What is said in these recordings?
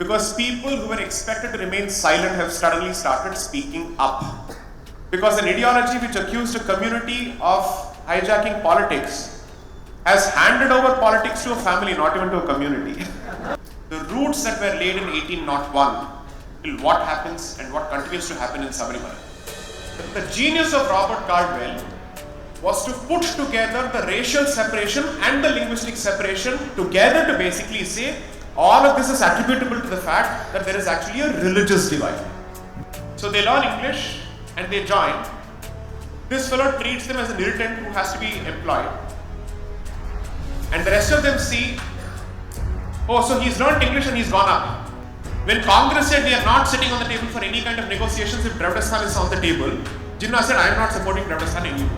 Because people who were expected to remain silent have suddenly started speaking up. Because an ideology which accused a community of hijacking politics has handed over politics to a family, not even to a community. The roots that were laid in 1801 till what happens and what continues to happen in Sabarimala. The genius of Robert Caldwell was to put together the racial separation and the linguistic separation together to basically say all of this is attributable to the fact that there is actually a religious divide. So they learn English and they join. This fellow treats them as an irritant who has to be employed. And the rest of them see, oh, so he's learned English and he's gone up. When Congress said we are not sitting on the table for any kind of negotiations if Dravidistan is on the table, Jinnah said, I am not supporting Dravidistan anymore.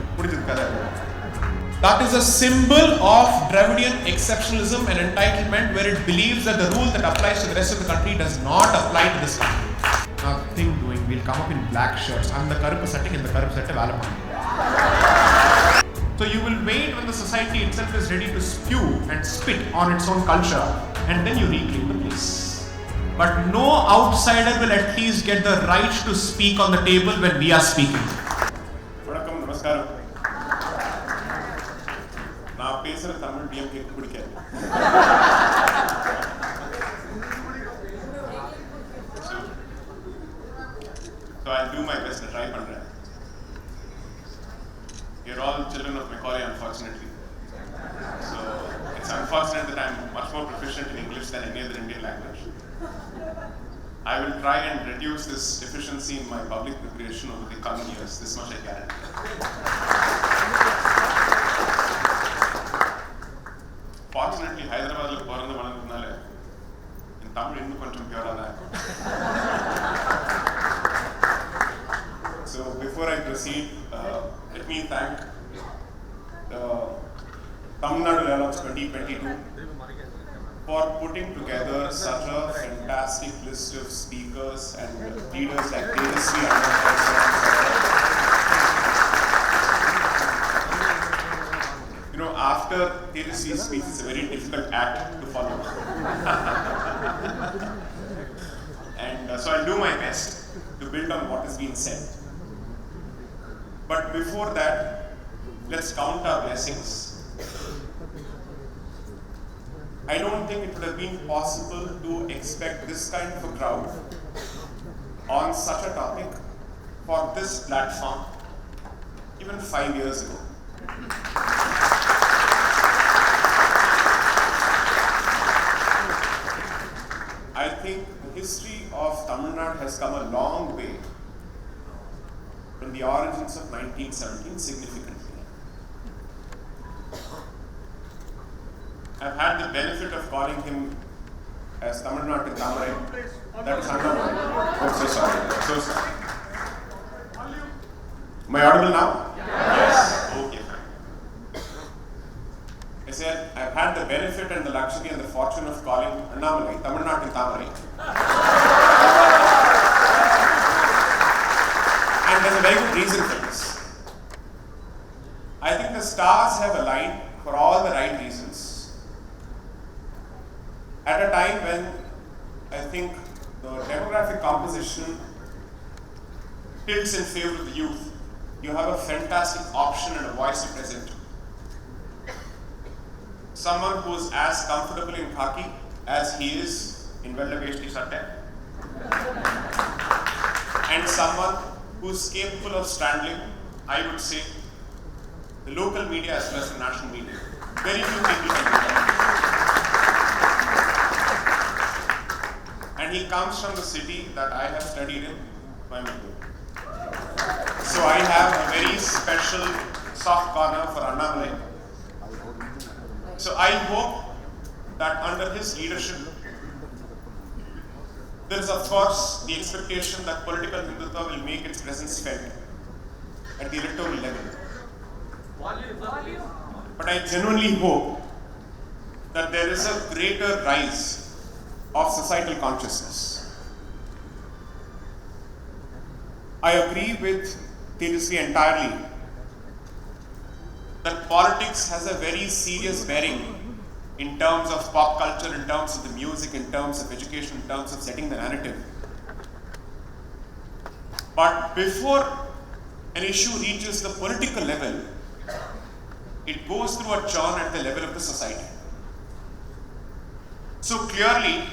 That is a symbol of Dravidian exceptionalism and entitlement, where it believes that the rule that applies to the rest of the country does not apply to this country. Nothing doing. We'll come up in black shirts. I'm the Karupa setting in the Karupa set of So you will wait when the society itself is ready to spew and spit on its own culture, and then you reclaim the place. But no outsider will at least get the right to speak on the table when we are speaking. Vanakkam, namaskaram. நான் பேசுற தமிழ் டிஎம்கேக்கு பிடிக்காது. So I'll do my best to try பண்றேன். You're all children of Macaulay, unfortunately. So it's unfortunate that I'm much more proficient in English than any other Indian language. I will try and reduce this deficiency in my public preparation over the coming years. This much I guarantee. Fortunately, Hyderabad lo porandu valanadunale in Tamil innum konjam pure ah irukku. So before I proceed, let me thank Tamil Nadu Dialogues 2022 for putting together such a fantastic list of speakers and leaders like Shri. You know, after Shri's speech, it's a very difficult act to follow. And so I'll do my best to build on what has been said. But before that, let's count our blessings. I don't think it would have been possible to expect this kind of a crowd on such a topic for this platform even 5 years ago. I think the history of Tamil Nadu has come a long way from the origins of 1917 significantly. I've had the benefit of calling him as Tamil Nadu Tamarai. That is Annamalai. Oh, so sorry. So sorry. Am I audible now? Yes. Okay, fine. I said I've had the benefit and the luxury and the fortune of calling Annamalai Tamil Nadu Tamarai. And there's a very good reason for this. I think the stars have aligned for all the right reasons. At a time when I think the demographic composition tilts in favor of the youth, you have a fantastic option and a voice to present. Someone who is as comfortable in khaki as he is in Vellageshti Satte, and someone who is capable of straddling, I would say, the local media as well as the national media. Very few people can do that. And he comes from the city that I have studied in, Coimbatore. So I have a very special soft corner for Annamalai. So I hope that under his leadership, there is of course the expectation that political Hindutva will make its presence felt at the electoral level. But I genuinely hope that there is a greater rise of societal consciousness. I agree with Tejasvi entirely that politics has a very serious bearing in terms of pop culture, in terms of the music, in terms of education, in terms of setting the narrative. But before an issue reaches the political level, it goes through a churn at the level of the society. So clearly,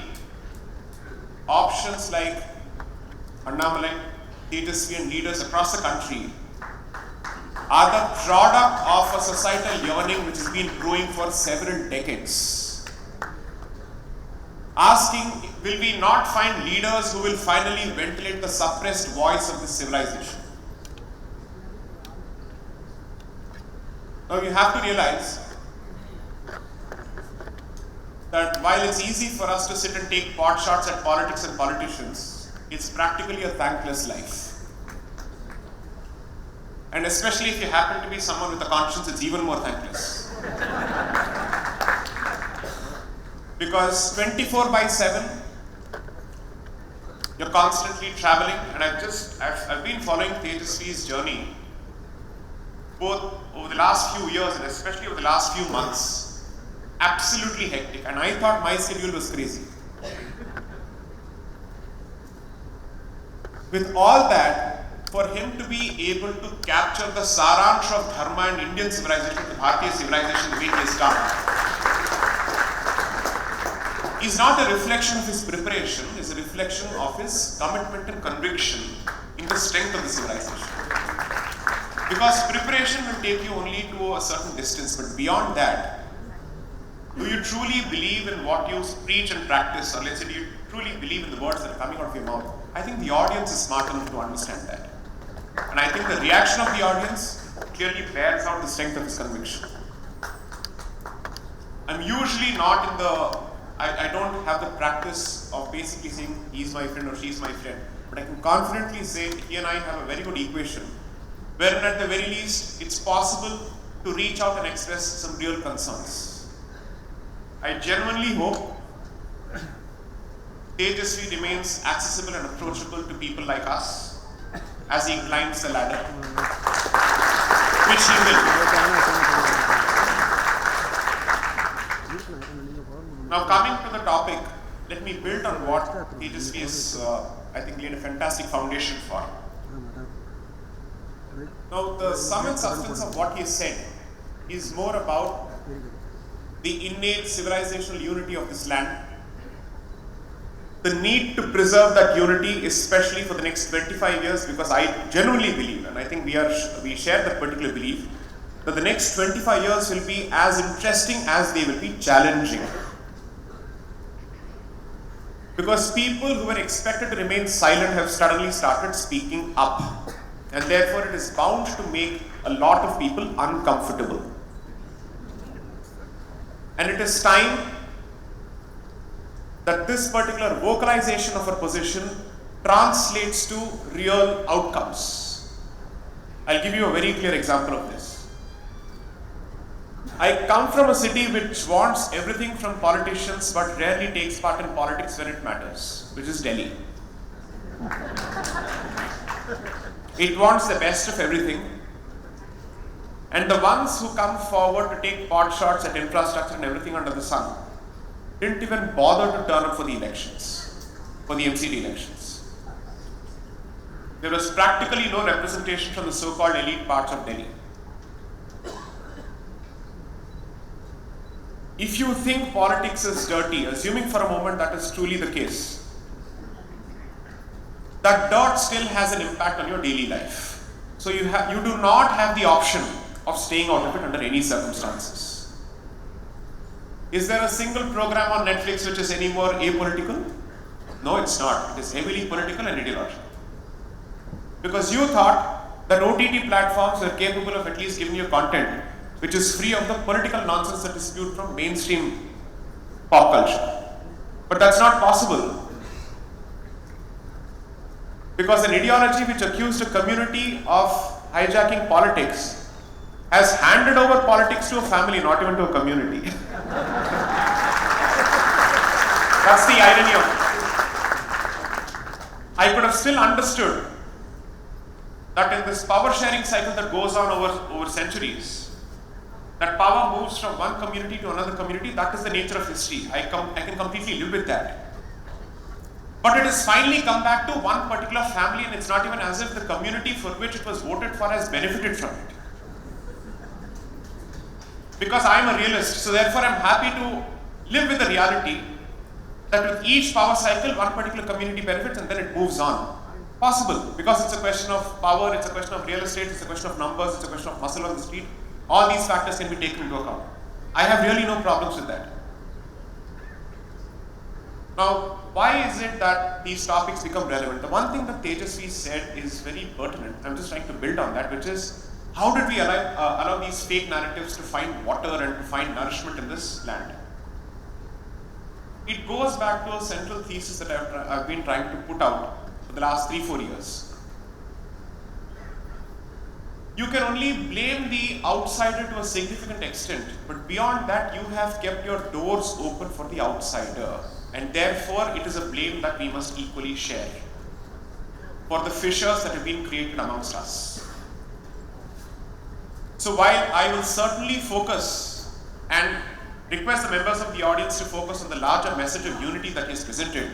options like Annamalai, Tejasvi and leaders across the country are the product of a societal yearning which has been brewing for several decades. Asking, will we not find leaders who will finally ventilate the suppressed voice of this civilization? Now you have to realize that while it's easy for us to sit and take pot shots at politics and politicians, it's practically a thankless life. And especially if you happen to be someone with a conscience, it's even more thankless. Because 24/7, you're constantly traveling, and I've been following Tejasvi's journey both over the last few years and especially over the last few months. Absolutely hectic, and I thought my schedule was crazy. With all that, for him to be able to capture the saransh of dharma and Indian civilization, the Bharatiya civilization, the way he has done, is not a reflection of his preparation, is a reflection of his commitment and conviction in the strength of the civilization. Because preparation will take you only to a certain distance, but beyond that, do you truly believe in what you preach and practice, or let's say, do you truly believe in the words that are coming out of your mouth? I think the audience is smart enough to understand that. And I think the reaction of the audience clearly bears out the strength of his conviction. I'm usually not in the, I don't have the practice of basically saying he's my friend or she's my friend, but I can confidently say he and I have a very good equation, wherein at the very least it's possible to reach out and express some real concerns. I genuinely hope Tejasvi remains accessible and approachable to people like us as he climbs the ladder, which he will. Now coming to the topic, let me build on what Tejasvi has, I think, laid a fantastic foundation for. Now the sum and substance of what he said is more about the innate civilizational unity of this land, the need to preserve that unity, especially for the next 25 years, because I genuinely believe, and I think we share that particular belief, that the next 25 years will be as interesting as they will be challenging. Because people who were expected to remain silent have suddenly started speaking up, and therefore it is bound to make a lot of people uncomfortable. And it is time that this particular vocalization of our position translates to real outcomes. I'll give you a very clear example of this. I come from a city which wants everything from politicians but rarely takes part in politics when it matters, which is Delhi. It wants the best of everything, and the ones who come forward to take pot shots at infrastructure and everything under the sun didn't even bother to turn up for the elections, for the MCD elections. There was practically no representation from the so-called elite parts of Delhi. If you think politics is dirty, assuming for a moment that is truly the case, that dirt still has an impact on your daily life. So you do not have the option of staying out of it under any circumstances. Is there a single program on Netflix which is any more apolitical? No, it's not. It is heavily political and ideological. Because you thought that OTT platforms were capable of at least giving you content which is free of the political nonsense that is spewed from mainstream pop culture. But that's not possible. Because an ideology which accused a community of hijacking politics has handed over politics to a family, not even to a community. That's the irony of it. I could have still understood that in this power sharing cycle that goes on over centuries, that power moves from one community to another community. That is the nature of history. I can completely live with that. But it has finally come back to one particular family, and it's not even as if the community for which it was voted for has benefited from it. Because I am a realist, so therefore I am happy to live with the reality that with each power cycle, one particular community benefits and then it moves on. Possible, because it's a question of power, it's a question of real estate, it's a question of numbers, it's a question of muscle on the street. All these factors can be taken into account. I have really no problems with that. Now, why is it that these topics become relevant? The one thing that Tejasvi said is very pertinent. I'm just trying to build on that, which is, how did we allow these fake narratives to find water and to find nourishment in this land? It goes back to a central thesis that I've been trying to put out for the last 3-4 years. You can only blame the outsider to a significant extent, but beyond that, you have kept your doors open for the outsider, and therefore it is a blame that we must equally share for the fissures that have been created amongst us. So while I will certainly focus and request the members of the audience to focus on the larger message of unity that is presented,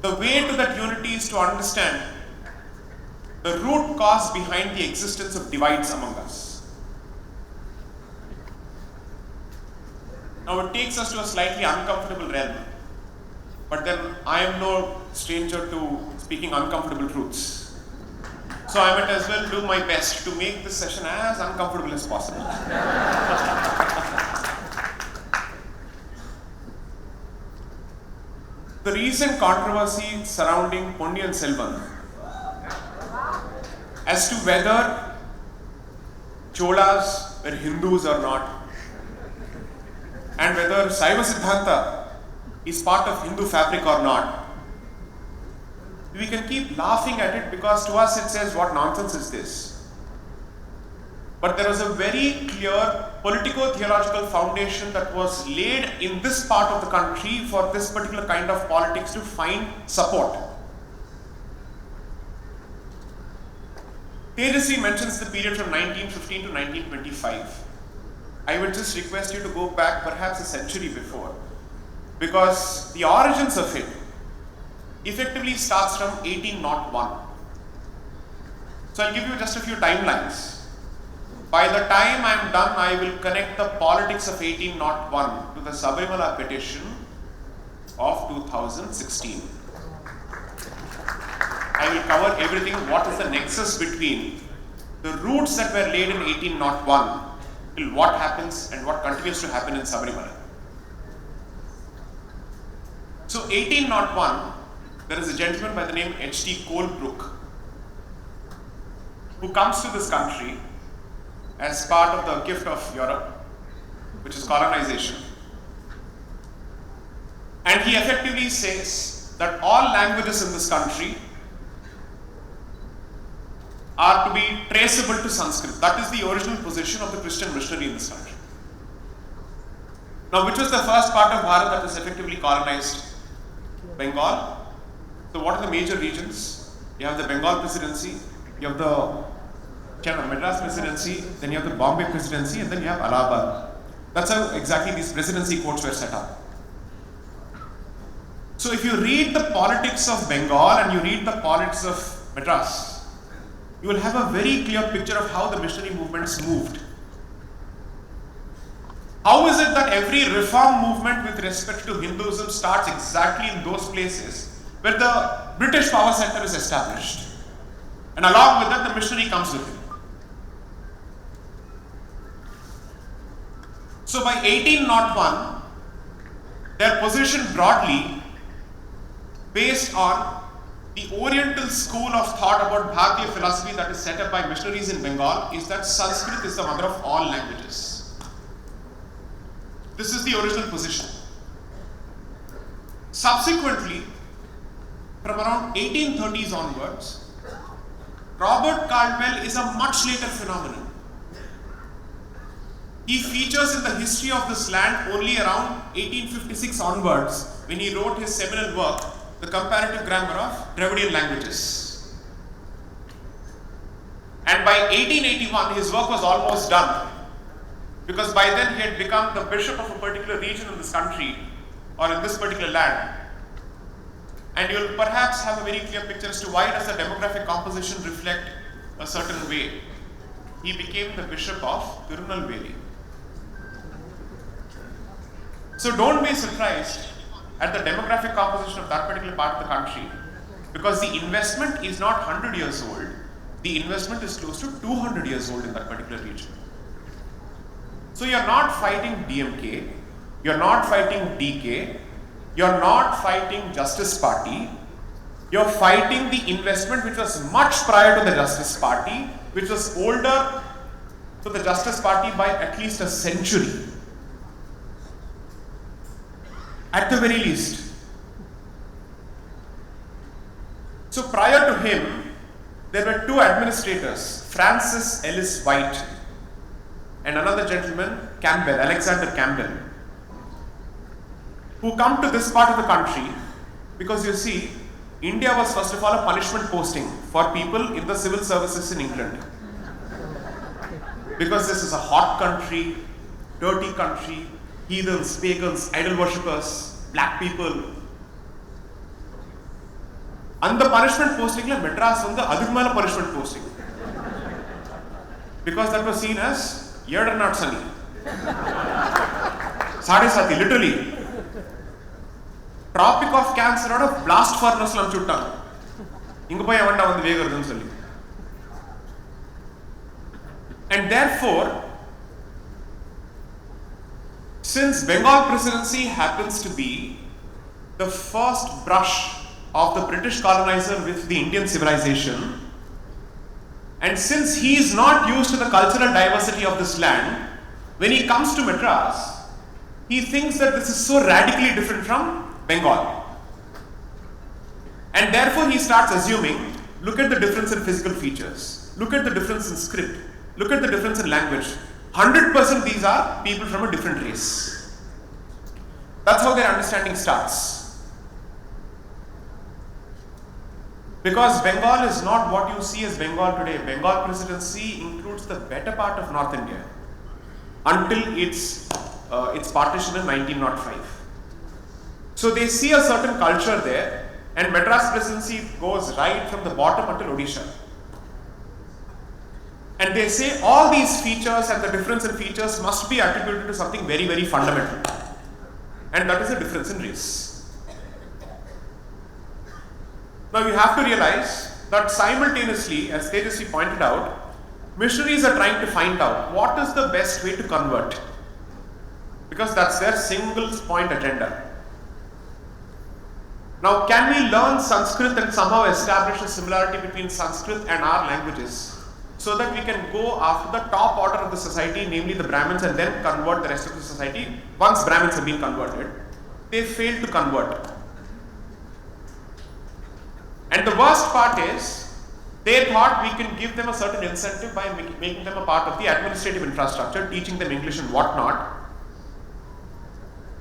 the way to that unity is to understand the root cause behind the existence of divides among us. Now it takes us to a slightly uncomfortable realm, but then I am no stranger to speaking uncomfortable truths. So I might as well do my best to make this session as uncomfortable as possible. The recent controversy surrounding Ponniyin Selvan as to whether Cholas were Hindus or not, and whether Saiva Siddhanta is part of Hindu fabric or not, we can keep laughing at it because to us it says, what nonsense is this? But there was a very clear politico-theological foundation that was laid in this part of the country for this particular kind of politics to find support. Tejasvi mentions the period from 1915 to 1925. I would just request you to go back perhaps a century before, because the origins of it effectively starts from 1801. So I'll give you just a few timelines. By the time I am done, I will connect the politics of 1801 to the Sabarimala petition of 2016. I will cover everything, what is the nexus between the roots that were laid in 1801 till what happens and what continues to happen in Sabarimala. So 1801, there is a gentleman by the name H.T. Colebrook who comes to this country as part of the gift of Europe, which is colonization. And he effectively says that all languages in this country are to be traceable to Sanskrit. That is the original position of the Christian missionary in this country. Now, which was the first part of Bharat that was effectively colonized? Bengal. So what are the major regions? You have the Bengal Presidency, you have the Madras Presidency, then you have the Bombay Presidency, and then you have Allahabad. That's how exactly these presidency courts were set up. So if you read the politics of Bengal and you read the politics of Madras, you will have a very clear picture of how the missionary movements moved. How is it that every reform movement with respect to Hinduism starts exactly in those places where the British power center is established? And along with that, the missionary comes with it. So by 1801, their position broadly based on the Oriental school of thought about Bharatiya philosophy that is set up by missionaries in Bengal is that Sanskrit is the mother of all languages. This is the original position. Subsequently, from around 1830s onwards, Robert Caldwell is a much later phenomenon. He features in the history of this land only around 1856 onwards when he wrote his seminal work, The Comparative Grammar of Dravidian Languages. And by 1881, his work was almost done. because by then he had become the bishop of a particular region in this country or in this particular land. And you will perhaps have a very clear picture as to why does the demographic composition reflect a certain way. He became the bishop of Tirunelveli. So don't be surprised at the demographic composition of that particular part of the country, because the investment is not 100 years old, the investment is close to 200 years old in that particular region. So you're not fighting DMK, you're not fighting DK, you're not fighting Justice Party, you're fighting the investment which was much prior to the Justice Party, which was older to the Justice Party by at least a century. At the very least. So prior to him, there were two administrators, Francis Ellis White and another gentleman, Campbell, Alexander Campbell, who come to this part of the country because you see, India was first of all a punishment posting for people in the civil services in England. Because this is a hot country, dirty country, heathens, pagans, idol worshippers, black people. And the punishment posting, Madras on the Adhumala punishment posting. Because that was seen as Yerd not sunny. Sade Sati, literally. Tropic of Cancer out of blast furnace lam chuttan. Inga poi avanda vandu vegarudhu solli. And therefore, since Bengal presidency happens to be the first brush of the British colonizer with the Indian civilization, and since he is not used to the cultural diversity of this land, when he comes to Madras, he thinks that this is so radically different from Bengal. And therefore he starts assuming, look at the difference in physical features, look at the difference in script, look at the difference in language. 100% these are people from a different race. That's how their understanding starts. Because Bengal is not what you see as Bengal today. Bengal presidency includes the better part of North India until its partition in 1905. So they see a certain culture there, and Madras presidency goes right from the bottom until Odisha. And they say all these features and the difference in features must be attributed to something very, very fundamental. And that is the difference in race. Now you have to realize that simultaneously, as Tejasvi pointed out, missionaries are trying to find out what is the best way to convert. Because that's their single point agenda. Now, can we learn Sanskrit and somehow establish a similarity between Sanskrit and our languages so that we can go after the top order of the society, namely the Brahmins, and then convert the rest of the society? Once Brahmins have been converted, they failed to convert. And the worst part is, they thought we can give them a certain incentive by making them a part of the administrative infrastructure, teaching them English and whatnot.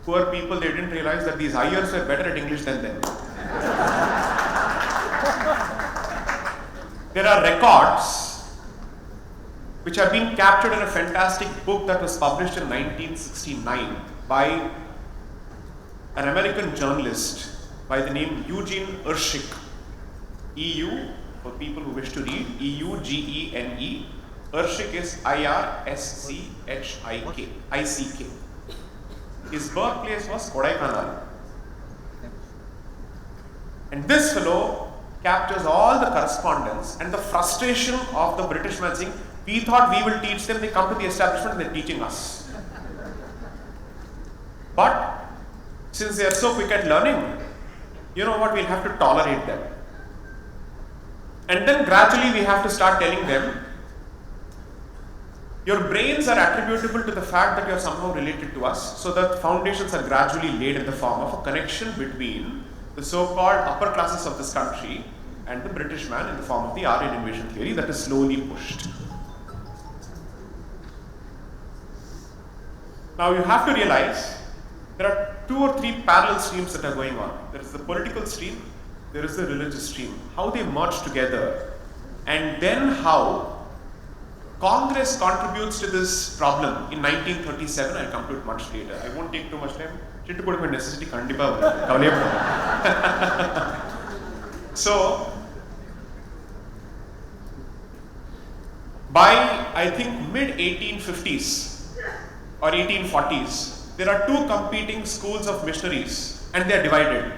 Poor people, they didn't realize that these Iers were better at English than them. There are records which have been captured in a fantastic book that was published in 1969 by an American journalist by the name Eugene Urshik. EU, for people who wish to read, E-U-G-E-N-E. Urshik is I-R-S-C-H-I-K. His birthplace was Kodaikanal. And this fellow captures all the correspondence and the frustration of the British man saying, we thought we will teach them, they come to the establishment and they're teaching us. But since they are so quick at learning, you know what, we'll have to tolerate them. And then gradually we have to start telling them, your brains are attributable to the fact that you are somehow related to us, so that foundations are gradually laid in the form of a connection between the so-called upper classes of this country and the British man in the form of the Aryan invasion theory that is slowly pushed. Now you have to realize there are 2 or 3 parallel streams that are going on. There is the political stream, there is the religious stream. How they merge together, and then how Congress contributes to this problem in 1937. I'll come to it much later. I won't take too much time. Necessity So, by I think mid 1850s or 1840s, there are two competing schools of missionaries and they are divided.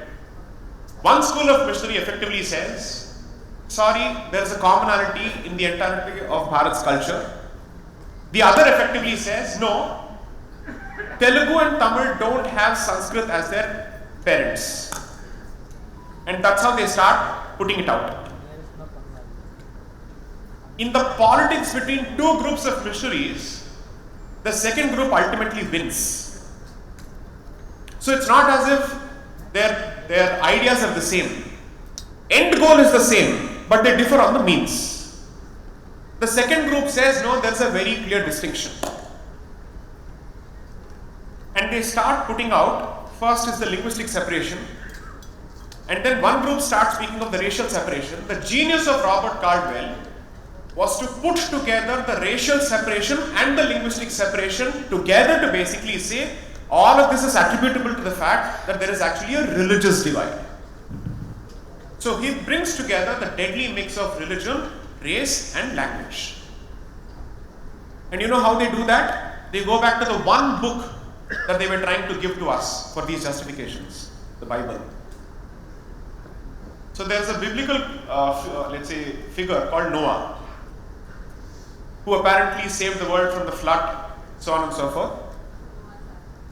One school of missionary effectively says, sorry, there is a commonality in the entirety of Bharat's culture. The other effectively says, no, Telugu and Tamil don't have Sanskrit as their parents. And that's how they start putting it out. In the politics between two groups of missionaries, the second group ultimately wins. So it's not as if their ideas are the same. End goal is the same, but they differ on the means. The second group says, no, there's a very clear distinction. And they start putting out, first is the linguistic separation, and then one group starts speaking of the racial separation. The genius of Robert Caldwell was to put together the racial separation and the linguistic separation together to basically say all of this is attributable to the fact that there is actually a religious divide. So he brings together the deadly mix of religion, race and language. And you know how they do that? They go back to the one book that they were trying to give to us for these justifications, the Bible. So there is a biblical, let's say, figure called Noah, who apparently saved the world from the flood, so on and so forth.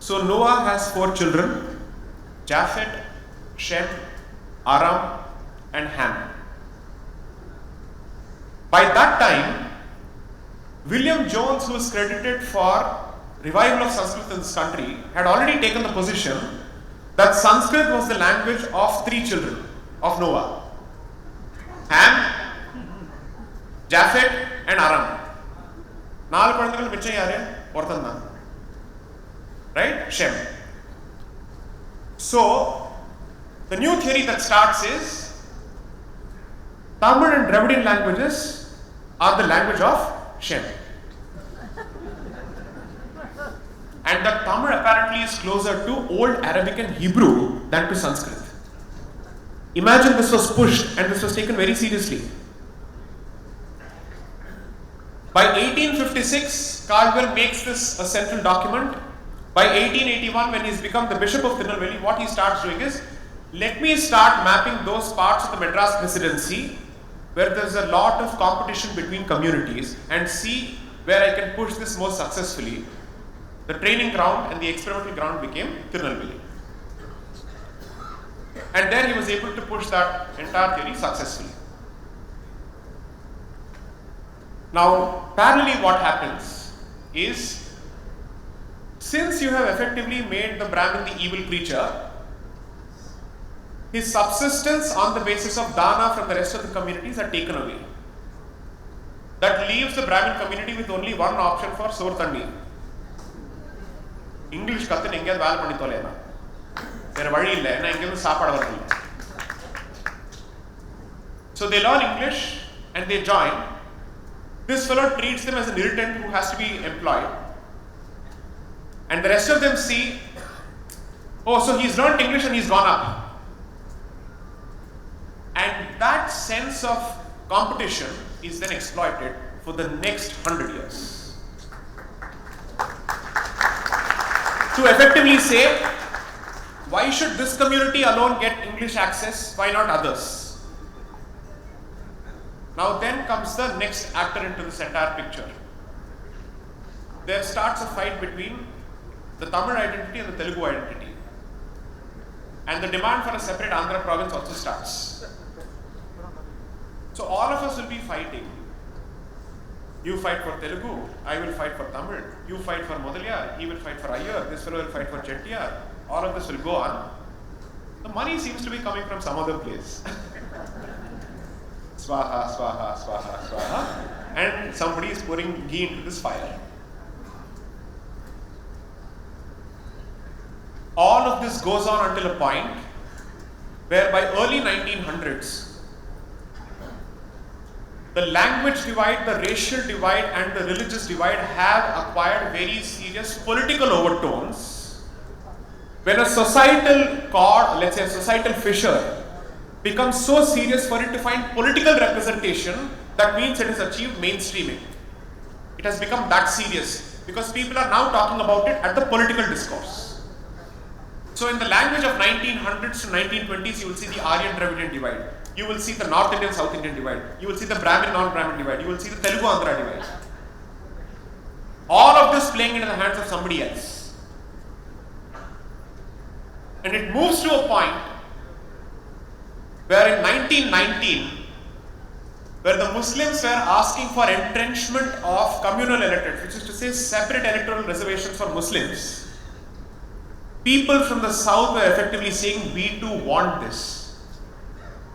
So Noah has 4 children, Japheth, Shem, Aram and Ham. By that time, William Jones, who is credited for revival of Sanskrit in this country, had already taken the position that Sanskrit was the language of 3 children of Noah: Ham, Japheth and Aram. Right? Shem. So, the new theory that starts is Tamil and Dravidian languages are the language of Shem. And that Tamil apparently is closer to Old Arabic and Hebrew than to Sanskrit. Imagine this was pushed and this was taken very seriously. By 1856, Caldwell makes this a central document. By 1881, when he's become the Bishop of Tirunelveli, what he starts doing is, let me start mapping those parts of the Madras Presidency where there's a lot of competition between communities and see where I can push this more successfully. The training ground and the experimental ground became Tirunelveli. And there he was able to push that entire theory successfully. Now, parallelly what happens is, since you have effectively made the Brahmin the evil creature, his subsistence on the basis of dana from the rest of the communities are taken away. That leaves the Brahmin community with only one option for sore thanni. English kattu ninge vaal panni tholena. Vera vazhi illa, enna inge saapadu varilla. So they learn English and they join. This fellow treats them as an irritant who has to be employed. And the rest of them see, oh, so he's learned English and he's gone up. And that sense of competition is then exploited for the next 100 years. To effectively say, why should this community alone get English access? Why not others? Now then comes the next actor into this entire picture. There starts a fight between the Tamil identity and the Telugu identity. And the demand for a separate Andhra province also starts. So all of us will be fighting. You fight for Telugu, I will fight for Tamil. You fight for Modaliyar, he will fight for Iyer, this fellow will fight for Chettiar. All of this will go on. The money seems to be coming from some other place. Swaha, swaha, swaha, swaha. And somebody is pouring ghee into this fire. All of this goes on until a point where by early 1900s, the language divide, the racial divide and the religious divide have acquired very serious political overtones. When a societal cord, let's say a societal fissure, becomes so serious for it to find political representation, that means it has achieved mainstreaming. It has become that serious because people are now talking about it at the political discourse. So in the language of 1900s to 1920s, you will see the Aryan Dravidian divide. You will see the North Indian, South Indian divide. You will see the Brahmin, non-Brahmin divide. You will see the Telugu, Andhra divide. All of this playing into the hands of somebody else. And it moves to a point where in 1919, where the Muslims were asking for entrenchment of communal electorates, which is to say separate electoral reservations for Muslims, people from the south were effectively saying, we too want this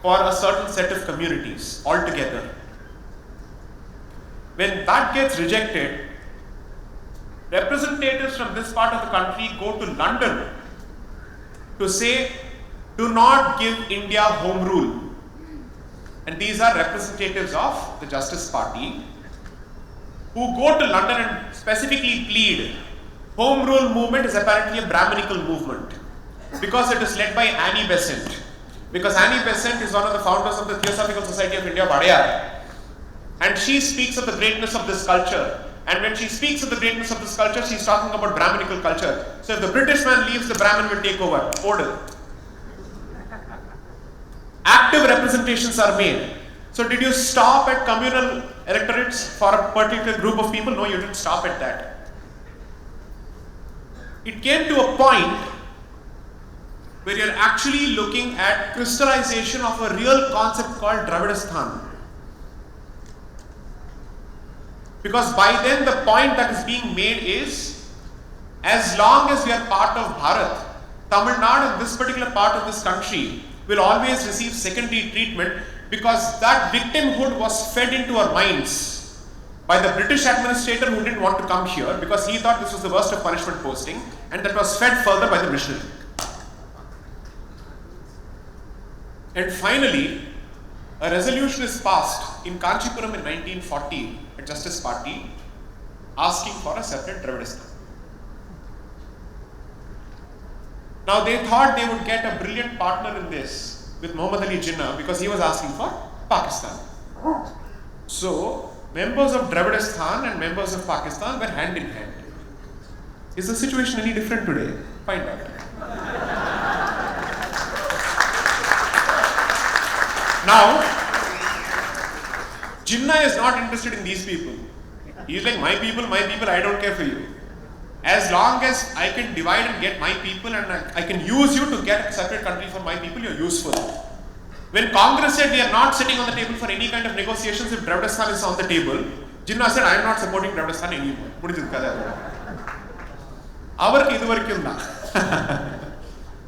for a certain set of communities altogether. When that gets rejected, representatives from this part of the country go to London to say, do not give India home rule. And these are representatives of the Justice Party who go to London and specifically plead. Home rule movement is apparently a Brahminical movement because it is led by Annie Besant. Because Annie Besant is one of the founders of the Theosophical Society of India, Vadayar. And she speaks of the greatness of this culture. And when she speaks of the greatness of this culture, she is talking about Brahminical culture. So if the British man leaves, the Brahmin will take over. Order. Active representations are made. So did you stop at communal electorates for a particular group of people? No, you didn't stop at that. It came to a point where you're actually looking at crystallization of a real concept called Dravidistan. Because by then the point that is being made is, as long as we are part of Bharat, Tamil Nadu and this particular part of this country will always receive secondary treatment because that victimhood was fed into our minds by the British administrator who didn't want to come here because he thought this was the worst of punishment posting, and that was fed further by the missionary. And finally, a resolution is passed in Kanchipuram in 1940 at Justice Party asking for a separate Dravidistan. Now they thought they would get a brilliant partner in this with Muhammad Ali Jinnah because he was asking for Pakistan. So members of Dravidistan and members of Pakistan were hand in hand. Is the situation any different today? Find out. Now, Jinnah is not interested in these people. He is like, my people, I don't care for you. As long as I can divide and get my people and I can use you to get a separate country for my people, you're useful. When Congress said we are not sitting on the table for any kind of negotiations if Dravidistan is on the table, Jinnah said, I am not supporting Dravidistan anymore.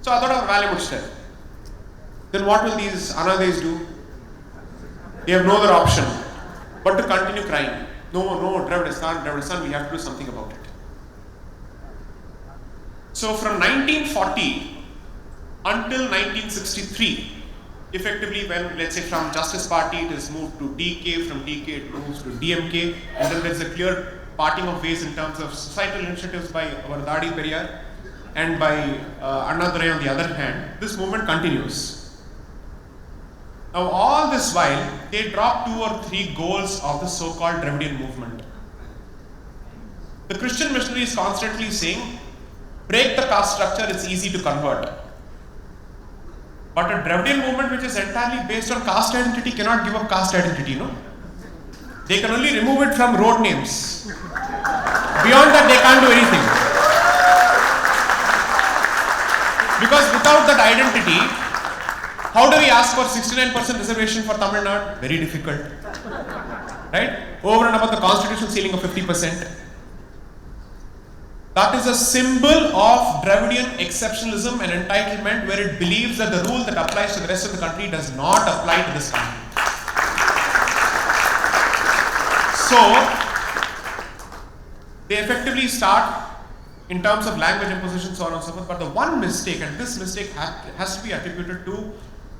So I thought of value. Then what will these Anades do? They have no other option but to continue crying. No, Dravidistan, we have to do something about it. So from 1940 until 1963, effectively when, let's say, from Justice Party it is moved to DK, from DK it moves to DMK, and then there's a clear parting of ways in terms of societal initiatives by our Dadi Periyar and by Annadurai on the other hand. This movement continues. Now all this while, they drop 2 or 3 goals of the so-called Dravidian movement. The Christian missionary is constantly saying, break the caste structure, it's easy to convert. But a Dravidian movement which is entirely based on caste identity cannot give up caste identity, no? They can only remove it from road names. Beyond that, they can't do anything. Because without that identity, how do we ask for 69% reservation for Tamil Nadu? Very difficult. Right? Over and above the constitutional ceiling of 50%. That is a symbol of Dravidian exceptionalism and entitlement, where it believes that the rule that applies to the rest of the country does not apply to this country. So, they effectively start in terms of language imposition, so on and so forth. But the one mistake, and this mistake has to be attributed to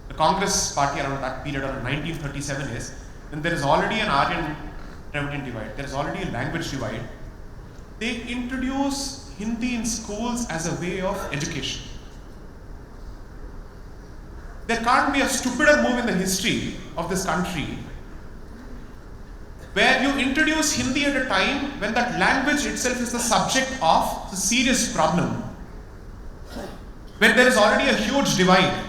the Congress party around that period, around 1937, is when there is already an Aryan-Dravidian divide, there is already a language divide, they introduce Hindi in schools as a way of education. There can't be a stupider move in the history of this country where you introduce Hindi at a time when that language itself is the subject of a serious problem, when there is already a huge divide.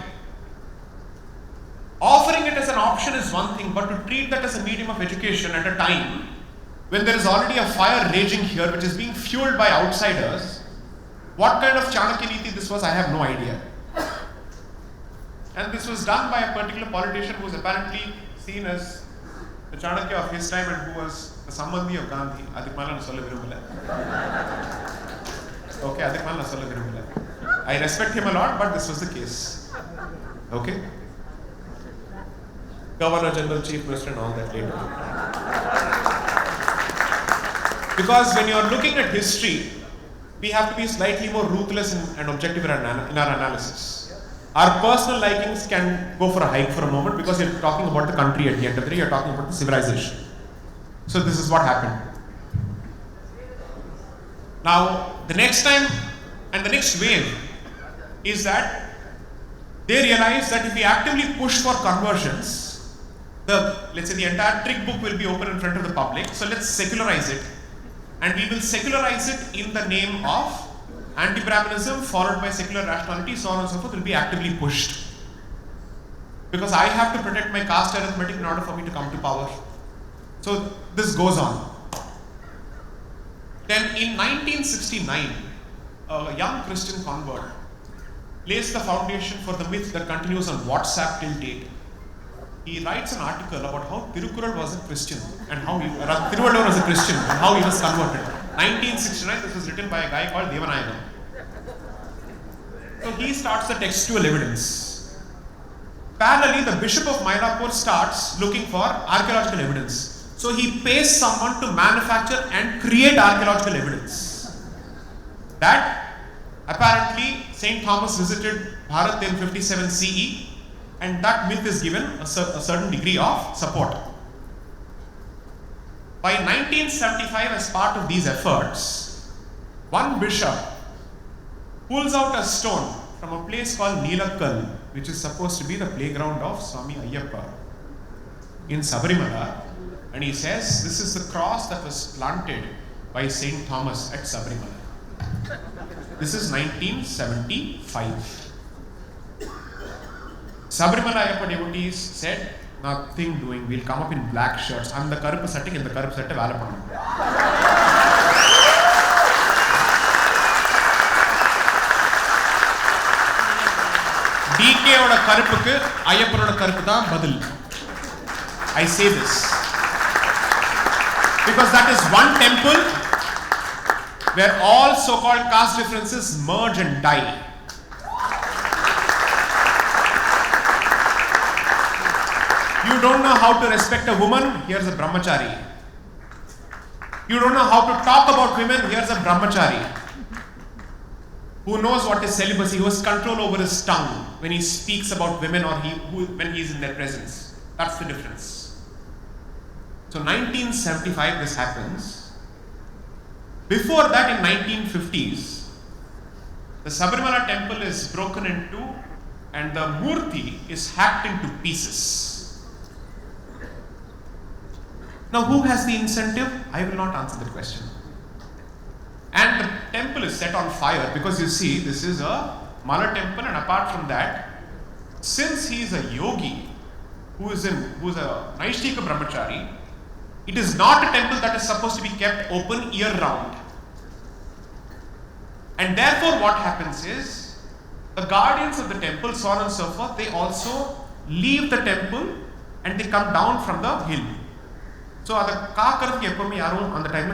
Offering it as an option is one thing, but to treat that as a medium of education at a time when there is already a fire raging here which is being fueled by outsiders, what kind of Chanakya Niti this was, I have no idea. And this was done by a particular politician who was apparently seen as the Chanakya of his time and who was the Sambandhi of Gandhi. Adikmala na solla virumbala. Okay, Adikmala na solla virumbala. I respect him a lot, but this was the case. Okay? Governor General, Chief Minister and all that later. Because when you are looking at history, we have to be slightly more ruthless and objective in our analysis. Our personal likings can go for a hike for a moment because you're talking about the country at the end of the day, you're talking about the civilization. So this is what happened. Now, the next time and the next wave is that they realize that if we actively push for conversions, let's say the entire trick book will be open in front of the public. So let's secularize it. And we will secularize it in the name of anti-Brahmanism followed by secular rationality, so on and so forth will be actively pushed. Because I have to protect my caste arithmetic in order for me to come to power. So this goes on. Then in 1969, a young Christian convert lays the foundation for the myth that continues on WhatsApp till date. He writes an article about how Tirukural was a Christian and how Tiruvalluvar was a Christian and how he was converted. 1969, this was written by a guy called Devanayagam. So he starts the textual evidence. Parallelly, the Bishop of Mylapore starts looking for archaeological evidence. So he pays someone to manufacture and create archaeological evidence. That apparently St. Thomas visited Bharat in 57 CE, and that myth is given a certain degree of support. By 1975, as part of these efforts, one bishop pulls out a stone from a place called Neelakkal, which is supposed to be the playground of Swami Ayyappa in Sabarimala, and he says, this is the cross that was planted by St. Thomas at Sabarimala. This is 1975. Sabarimala Ayyappa devotees said, nothing doing, we'll come up in black shirts. I'm the Karupa setting in the Karupa set Valapanam. DK oda Karupukku, Ayyapanoda Karupu da badil. I say this because that is one temple where all so-called caste differences merge and die. You don't know how to respect a woman, here's a brahmachari. You don't know how to talk about women, here's a brahmachari. Who knows what is celibacy, who has control over his tongue when he speaks about women or when he is in their presence. That's the difference. So 1975 this happens. Before that in 1950s, the Sabarimala temple is broken into and the murti is hacked into pieces. Now, who has the incentive? I will not answer that question. And the temple is set on fire because you see, this is a Mala temple, and apart from that, since he is a yogi who is a Naishtika Brahmachari, it is not a temple that is supposed to be kept open year round. And therefore, what happens is, the guardians of the temple, so on and so forth, they also leave the temple and they come down from the hill. So, on the time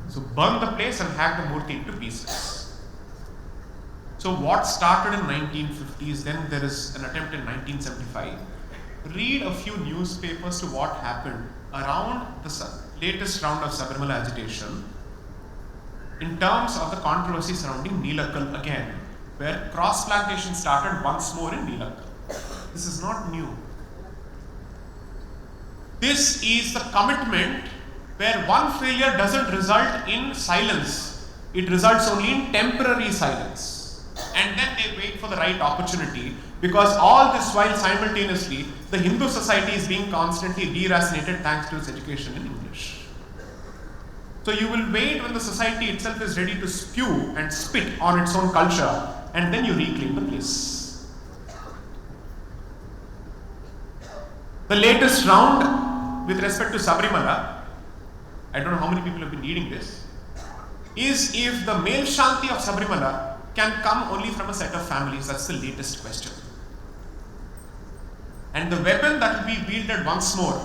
so burn the place and hack the murti into pieces. So what started in 1950s, then there is an attempt in 1975. Read a few newspapers to what happened around the latest round of Sabarimala agitation in terms of the controversy surrounding Neelakkal again, where cross-plantation started once more in Neelakkal. This is not new. This is the commitment where one failure doesn't result in silence. It results only in temporary silence. And then they wait for the right opportunity, because all this while simultaneously the Hindu society is being constantly deracinated thanks to its education in English. So you will wait when the society itself is ready to spew and spit on its own culture, and then you reclaim the place. The latest round with respect to Sabrimala, I don't know how many people have been reading this, is if the male Shanti of Sabrimala can come only from a set of families. That's the latest question. And the weapon that will be wielded once more,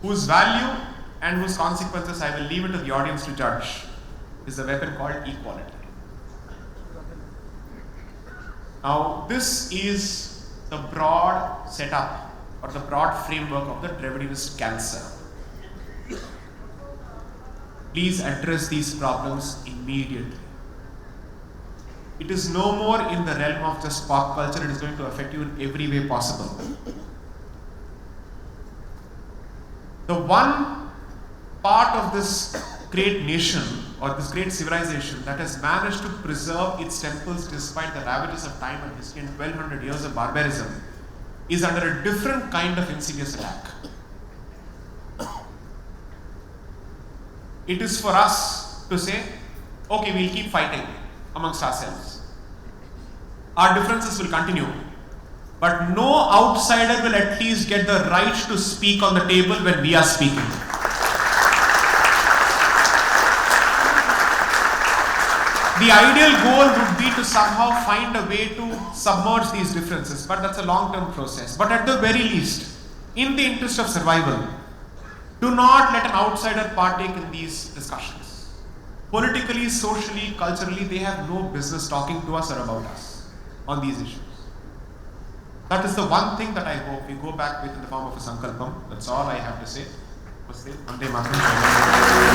whose value and whose consequences I will leave it to the audience to judge, is the weapon called equality. Now, this is the broad setup or the broad framework of the Dravidianist cancer. Please address these problems immediately. It is no more in the realm of just pop culture, it is going to affect you in every way possible. The one part of this great nation or this great civilization that has managed to preserve its temples despite the ravages of time and history and 1200 years of barbarism is under a different kind of insidious attack. It is for us to say, okay, we'll keep fighting amongst ourselves. Our differences will continue, but no outsider will at least get the right to speak on the table when we are speaking. The ideal goal would be to somehow find a way to submerge these differences, but that's a long-term process. But at the very least, in the interest of survival, do not let an outsider partake in these discussions. Politically, socially, culturally, they have no business talking to us or about us on these issues. That is the one thing that I hope we go back with in the form of a sankalpam. That's all I have to say. Namaste. Vande Mataram.